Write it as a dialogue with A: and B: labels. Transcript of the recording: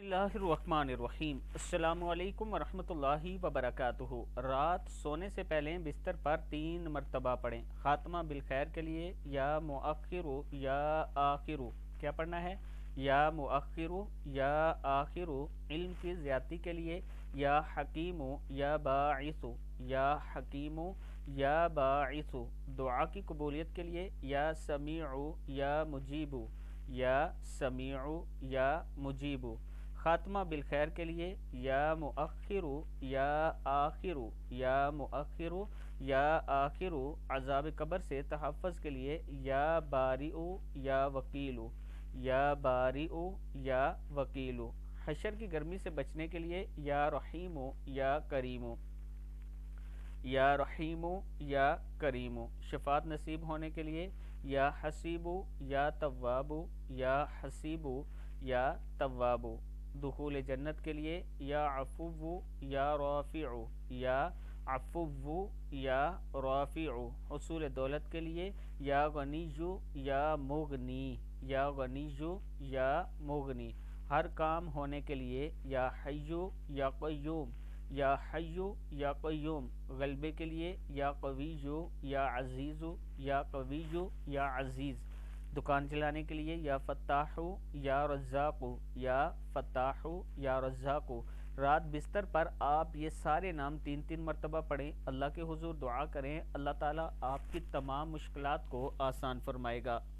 A: بسم اللہ الرحمن الرحیم۔ السلام علیکم ورحمۃ اللہ وبرکاتہ۔ رات سونے سے پہلے بستر پر 3 مرتبہ پڑھیں۔ خاتمہ بالخیر کے لیے یا مؤخر یا آخر، کیا پڑھنا ہے؟ یا مؤخر یا آخر، علم کی زیادتی کے لیے یا حکیم یا باعث، یا حکیم یا باعث، دعا کی قبولیت کے لیے یا سمیع یا مجیب، یا سمیع یا مجیب، خاتمہ بالخیر کے لیے یا مؤخر یا آخر، یا مؤخر یا آخر، عذاب قبر سے تحفظ کے لیے یا بارئ یا وکیل، یا بارئ یا وکیل، حشر کی گرمی سے بچنے کے لیے یا رحیم یا کریم، یا رحیم یا کریم، شفاعت نصیب ہونے کے لیے یا حسیب یا تواب، یا حسیب یا تواب، دخول جنت کے لیے یا عفو یا رافع، یا عفو یا رافع، حصول دولت کے لیے یا غنی یا مغنی، یا غنی یا مغنی، ہر کام ہونے کے لیے یا حی یا قیوم، یا حی یا قیوم، غلبے کے لیے یا قوی یا عزیز، یا قوی یا عزیز، دکان چلانے کے لیے یا فتاح یا رزاق، یا فتاح یا رزاق۔ رات بستر پر آپ یہ سارے نام 3 مرتبہ پڑھیں، اللہ کے حضور دعا کریں، اللہ تعالیٰ آپ کی تمام مشکلات کو آسان فرمائے گا۔